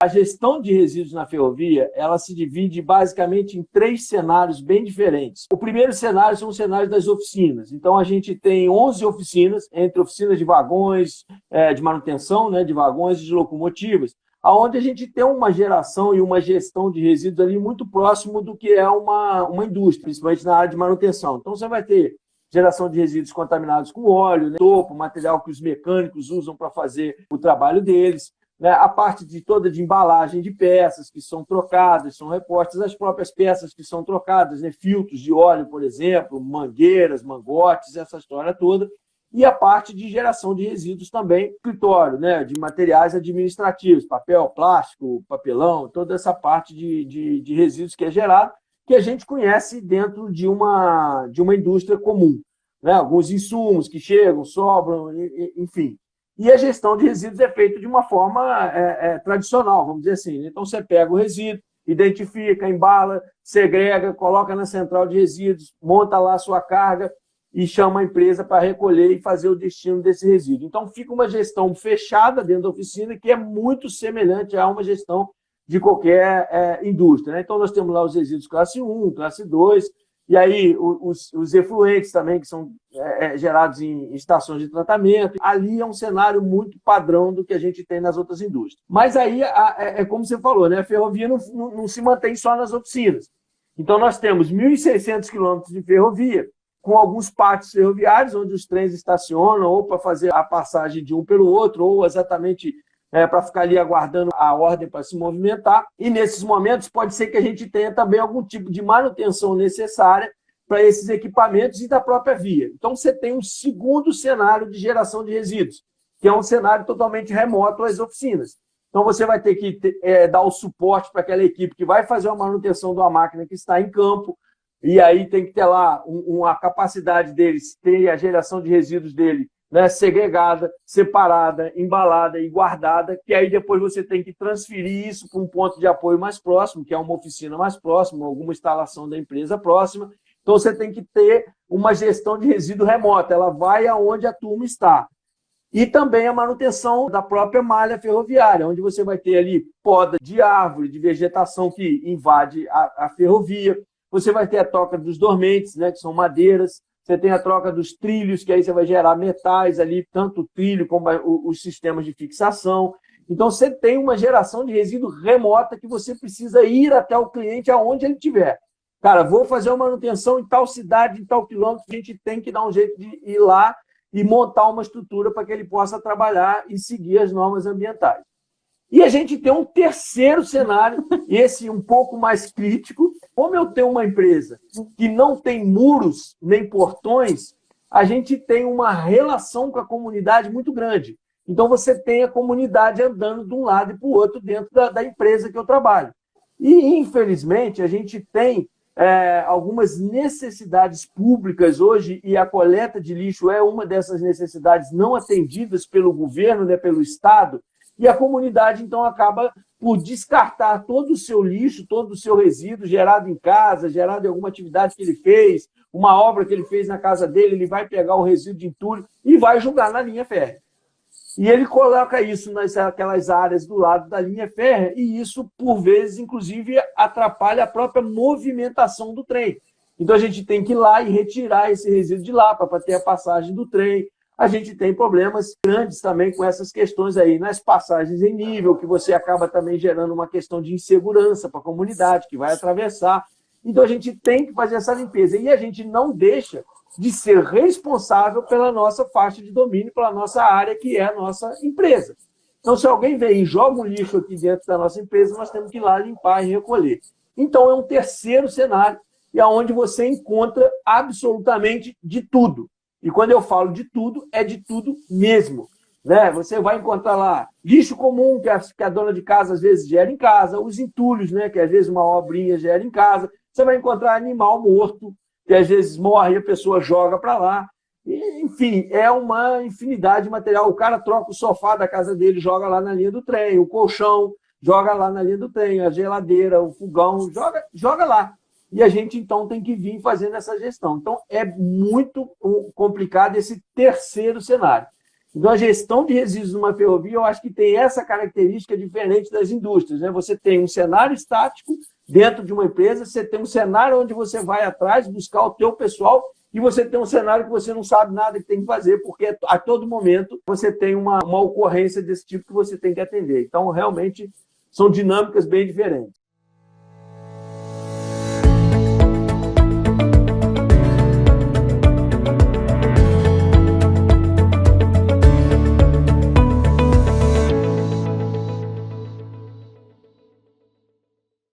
A gestão de resíduos na ferrovia, ela se divide basicamente em 3 cenários bem diferentes. O primeiro cenário são os cenários das oficinas. Então, a gente tem 11 oficinas, entre oficinas de vagões, de manutenção, né, de vagões e de locomotivas, onde a gente tem uma geração e uma gestão de resíduos ali muito próximo do que é uma indústria, principalmente na área de manutenção. Então, você vai ter geração de resíduos contaminados com óleo, né, topo, material que os mecânicos usam para fazer o trabalho deles, né, a parte toda de embalagem de peças que são trocadas, são repostas, as próprias peças que são trocadas, né, filtros de óleo, por exemplo, mangueiras, mangotes, essa história toda, e a parte de geração de resíduos também, escritório, né, de materiais administrativos, papel, plástico, papelão, toda essa parte de resíduos que é gerado, que a gente conhece dentro de uma indústria comum, né, alguns insumos que chegam, sobram, enfim. E a gestão de resíduos é feita de uma forma tradicional, vamos dizer assim. Então, você pega o resíduo, identifica, embala, segrega, coloca na central de resíduos, monta lá a sua carga e chama a empresa para recolher e fazer o destino desse resíduo. Então, fica uma gestão fechada dentro da oficina que é muito semelhante a uma gestão de qualquer indústria, né? Então, nós temos lá os resíduos classe 1, classe 2, e aí os efluentes também, que são gerados em estações de tratamento. Ali é um cenário muito padrão do que a gente tem nas outras indústrias. Mas aí, como você falou, né? A ferrovia não se mantém só nas oficinas. Então, nós temos 1.600 quilômetros de ferrovia, com alguns pátios ferroviários, onde os trens estacionam, ou para fazer a passagem de um pelo outro, ou exatamente para ficar ali aguardando a ordem para se movimentar. E, nesses momentos, pode ser que a gente tenha também algum tipo de manutenção necessária para esses equipamentos e da própria via. Então, você tem um segundo cenário de geração de resíduos, que é um cenário totalmente remoto às oficinas. Então, você vai ter que dar o suporte para aquela equipe que vai fazer a manutenção de uma máquina que está em campo, e aí tem que ter lá a capacidade deles, ter a geração de resíduos dele, né, segregada, separada, embalada e guardada, que aí depois você tem que transferir isso para um ponto de apoio mais próximo, que é uma oficina mais próxima, alguma instalação da empresa próxima. Então, você tem que ter uma gestão de resíduo remota, ela vai aonde a turma está. E também a manutenção da própria malha ferroviária, onde você vai ter ali poda de árvore, de vegetação que invade a ferrovia. Você vai ter a troca dos dormentes, né, que são madeiras. Você tem a troca dos trilhos, que aí você vai gerar metais ali, tanto o trilho como os sistemas de fixação. Então, você tem uma geração de resíduo remota que você precisa ir até o cliente aonde ele estiver. Cara, vou fazer uma manutenção em tal cidade, em tal quilômetro, a gente tem que dar um jeito de ir lá e montar uma estrutura para que ele possa trabalhar e seguir as normas ambientais. E a gente tem um terceiro cenário, esse um pouco mais crítico. Como eu tenho uma empresa que não tem muros nem portões, a gente tem uma relação com a comunidade muito grande. Então, você tem a comunidade andando de um lado e para o outro dentro da empresa que eu trabalho. E, infelizmente, a gente tem algumas necessidades públicas hoje, e a coleta de lixo é uma dessas necessidades não atendidas pelo governo, né, pelo Estado, e a comunidade, então, acaba por descartar todo o seu lixo, todo o seu resíduo gerado em casa, gerado em alguma atividade que ele fez, uma obra que ele fez na casa dele, ele vai pegar o resíduo de entulho e vai jogar na linha férrea. E ele coloca isso naquelas áreas do lado da linha férrea, e isso, por vezes, inclusive, atrapalha a própria movimentação do trem. Então, a gente tem que ir lá e retirar esse resíduo de lá para ter a passagem do trem. A gente tem problemas grandes também com essas questões aí, nas passagens em nível, que você acaba também gerando uma questão de insegurança para a comunidade que vai atravessar. Então, a gente tem que fazer essa limpeza. E a gente não deixa de ser responsável pela nossa faixa de domínio, pela nossa área, que é a nossa empresa. Então, se alguém vem e joga um lixo aqui dentro da nossa empresa, nós temos que ir lá limpar e recolher. Então, é um terceiro cenário, e é onde você encontra absolutamente de tudo. E quando eu falo de tudo, é de tudo mesmo. Né? Você vai encontrar lá lixo comum, que a dona de casa às vezes gera em casa, os entulhos, né, que às vezes uma obrinha gera em casa. Você vai encontrar animal morto, que às vezes morre e a pessoa joga para lá. E, enfim, é uma infinidade de material. O cara troca o sofá da casa dele, joga lá na linha do trem, o colchão joga lá na linha do trem, a geladeira, o fogão, joga lá. E a gente, então, tem que vir fazendo essa gestão. Então, é muito complicado esse terceiro cenário. Então, a gestão de resíduos numa ferrovia, eu acho que tem essa característica diferente das indústrias, né? Você tem um cenário estático dentro de uma empresa, você tem um cenário onde você vai atrás buscar o teu pessoal e você tem um cenário que você não sabe nada que tem que fazer, porque a todo momento você tem uma ocorrência desse tipo que você tem que atender. Então, realmente, são dinâmicas bem diferentes.